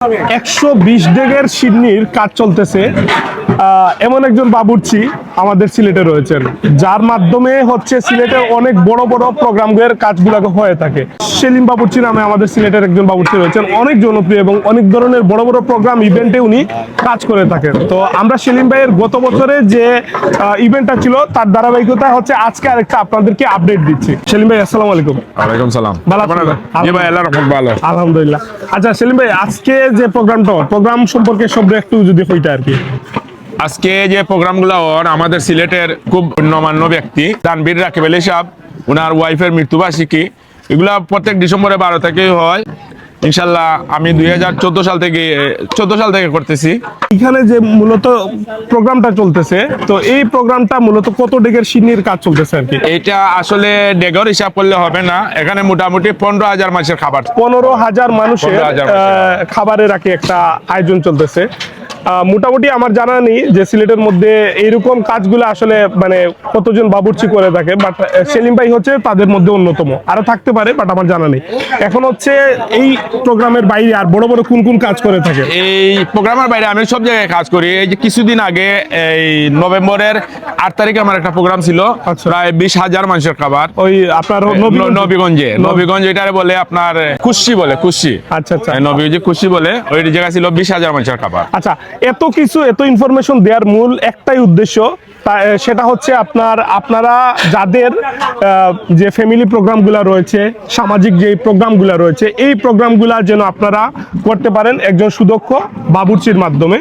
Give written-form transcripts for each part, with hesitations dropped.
120 ডেগের সিডনির কাজ চলতেছে। এমন একজন বাবুর্চি আমাদের সিলেটে রয়েছেন, যার মাধ্যমে হচ্ছে সিলেটে অনেক বড় বড় প্রোগ্রামের কাজগুলো হয়ে থাকে। সেলিম বাবুর্চি নামে আমাদের সিলেটের একজন বাবুর্চি রয়েছেন, অনেক জনপ্রিয় এবং অনেক ধরনের বড় বড় প্রোগ্রাম ইভেন্টে উনি কাজ করে থাকেন। তো আমরা সেলিম ভাইয়ের গত বছরে যে ইভেন্টটা ছিল তার ধারাবাহিকতা হচ্ছে আজকে আরেকটা আপনাদেরকে আপডেট দিচ্ছি। সেলিম ভাই, আসসালামু আলাইকুম। ওয়ালাইকুম সালাম। ভালো আছেন? জি ভাই, আল্লাহর রহমতে ভালো। আলহামদুলিল্লাহ। আচ্ছা সেলিম ভাই, আজকে যে প্রোগ্রাম সম্পর্কে সব একটু যদি হইতা আর কি। আজকে যে প্রোগ্রামগুলো আমাদের সিলেটের খুব গণ্যমান্য ব্যক্তি তানভীর রাকিব আলী সাহেব, ওনার ওয়াইফের মৃত্যুবার্ষিকী, এগুলা প্রত্যেক ডিসেম্বরে 12 তারিখেই হয় ইনশাল্লাহ। আমি 2014 সাল থেকে করতেছি। এখানে যে মূলত প্রোগ্রামটা চলতেছে, তো এই প্রোগ্রামটা মূলত কত ডেগের সিডনির কাজ চলতেছে আর কি? এটা আসলে ডেগর হিসাব করলে হবে না, এখানে মোটামুটি 15,000 মানুষের খাবার, 15,000 মানুষের খাবারের আর কি একটা আয়োজন চলতেছে। মোটামুটি আমার জানা নেই যে সিলেটের মধ্যে এইরকম কাজগুলো আসলে মানে কতজন বাবুর্চি করে থাকে, বাট সেলিম ভাই হচ্ছে তাদের মধ্যে অন্যতম। আরো থাকতে পারে, বাট আমার জানা নেই। এখন হচ্ছে এই প্রোগ্রামের বাইরে আর বড় বড় কোন কোন কাজ করে থাকে? এই প্রোগ্রামের বাইরে আমি সব জায়গায় কাজ করি। এই যে কিছুদিন আগে এই নভেম্বরের 8 তারিখে আমার একটা প্রোগ্রাম ছিল, প্রায় 20,000 মানুষের খাবার। ওই আপনার নবীগঞ্জ এটারে বলে আপনার খুশি বলে, খুশি। আচ্ছা আচ্ছা, নবীগঞ্জে খুশি বলে, ওই জায়গা ছিল 20,000 মানুষের খাবার। আচ্ছা, এত কিছু এত ইনফরমেশন দেওয়ার মূল একটাই উদ্দেশ্য, সেটা হচ্ছে আপনারা যাদের যে ফ্যামিলি প্রোগ্রামগুলো রয়েছে, সামাজিক যে প্রোগ্রামগুলো রয়েছে, এই প্রোগ্রামগুলো যেন আপনারা করতে পারেন একজন সুদক্ষ বাবুর্চির মাধ্যমে।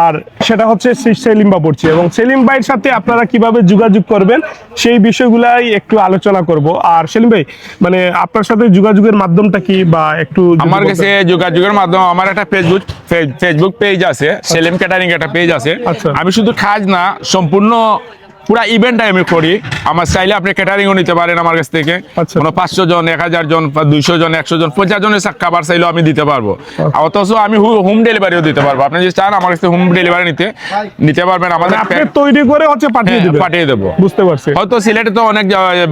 আর সেটা হচ্ছে সেলিম বাবুর্চি, এবং সেলিম ভাইয়ের সাথে আপনারা কিভাবে যোগাযোগ করবেন সেই বিষয়গুলাই একটু আলোচনা করব। আর সেলিম ভাই, মানে আপনার সাথে যোগাযোগের মাধ্যমটা কি, বা একটু আমার কাছে যোগাযোগের মাধ্যম, আমার একটা ফেসবুক পেজ আছে, সেলিম ক্যাটারিং একটা পেজ আছে। আমি শুধু খাজ না, সম্পূর্ণ পুরা ইভেন্টটা আমি করি। আমার চাইলে আপনি ক্যাটারিংও নিতে পারেন আমার কাছ থেকে। 500 জন, 1000 জন, 200 জন, 100 জন, 50 জনের খাবার চাইলেও আমি দিতে পারবো। অথচ আমি হোম ডেলিভারিও দিতে পারবো। আপনি যদি চান আমার কাছে হোম ডেলিভারি নিতে পারবেন। আমাদের তৈরি করে হচ্ছে পাঠিয়ে দেবো। বুঝতে পারছি। হয়তো সিলেটে তো অনেক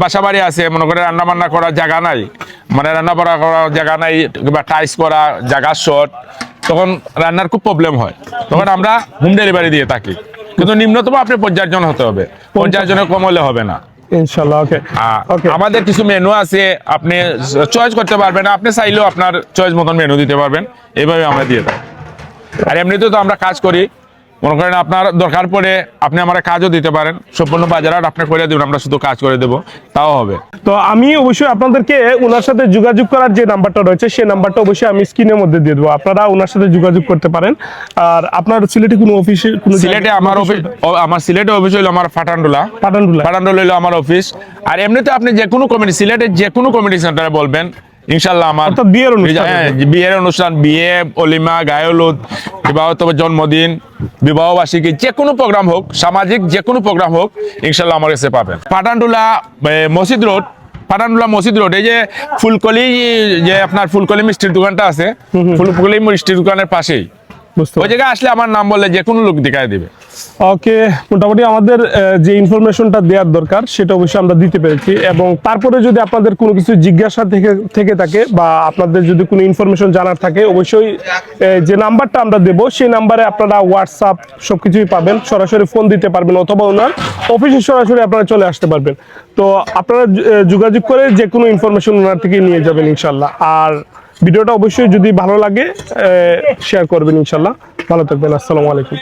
বাসা বাড়ি আছে, মনে করে রান্না বান্না করার জায়গা নাই, মানে রান্না বান্না করার জায়গা নাই বা টাইস করা জায়গা শর্ট, তখন রান্নার খুব প্রবলেম হয়, তখন আমরা হোম ডেলিভারি দিয়ে থাকি। কিন্তু নিম্নতম আপনি 50 জন হতে হবে, 50 জনের কম হলে হবে না ইনশাআল্লাহ। ওকে, আমাদের কিছু মেনু আছে, আপনি চয়েস করতে পারবেন। আপনি চাইলেও আপনার চয়েস মতন মেনু দিতে পারবেন, এইভাবে আমরা দিয়ে থাকি। আর এমনিতেও তো আমরা কাজ করি, মনে করেন আপনার দরকার পড়ে আপনি আমার কাজও দিতে পারেন, সম্পূর্ণ বাজার আপনি করে দেবেন, আমরা শুধু কাজ করে দেবো, তাও হবে। তো আমি অবশ্যই আপনাদেরকে ওনার সাথে যোগাযোগ করার যে নাম্বারটা রয়েছে সেই নাম্বারটা অবশ্যই আমি স্ক্রিনের মধ্যে দিয়ে দেবো, আপনারা ওনার সাথে যোগাযোগ করতে পারেন। আর আপনার সিলেটে কোনো অফিসে সিলেটে আমার সিলেটে অফিস হলো আমার ফাটান্ডুলা হলো আমার অফিস। আর এমনিতে আপনি যে কোনো কমিটি, সিলেটের যে কোনো কমিটি সেন্টারে বলবেন, ইনশাল্লাহ আমার বিয়ের অনুষ্ঠান, বিয়ে, অলিমা, গায়লুদ, বিবাহ, তবে জন্মদিন, বিবাহ বার্ষিকী, যে কোনো প্রোগ্রাম হোক, সামাজিক যে কোনো প্রোগ্রাম হোক, ইনশাল্লাহ আমার কাছে পাবেন। পাঠানটুলা মসজিদ রোড, এই যে ফুলকলি, যে আপনার ফুলকলি মিষ্টির দোকানটা আছে, ফুলকলি মিষ্টির দোকানের পাশেই, ওই জায়গায় আসলে আমার নাম বললে যে কোনো লোক দেখায় দিবে। ওকে, মোটামুটি আমাদের যে ইনফরমেশনটা দেওয়ার দরকার সেটা অবশ্যই আমরা দিতে পেরেছি। এবং তারপরে যদি আপনাদের কোনো কিছু জিজ্ঞাসা থেকে থাকে, বা আপনাদের যদি কোনো ইনফরমেশন জানার থাকে, অবশ্যই যে নাম্বারটা আমরা দেবো সেই নাম্বারে আপনারা হোয়াটসঅ্যাপ সবকিছুই পাবেন, সরাসরি ফোন দিতে পারবেন, অথবা ওনার অফিসে সরাসরি আপনারা চলে আসতে পারবেন। তো আপনারা যোগাযোগ করে যে কোনো ইনফরমেশন ওনার থেকে নিয়ে যাবেন ইনশাল্লাহ। আর ভিডিওটা অবশ্যই যদি ভালো লাগে শেয়ার করবেন ইনশাল্লাহ। ভালো থাকবেন, আসসালামু আলাইকুম।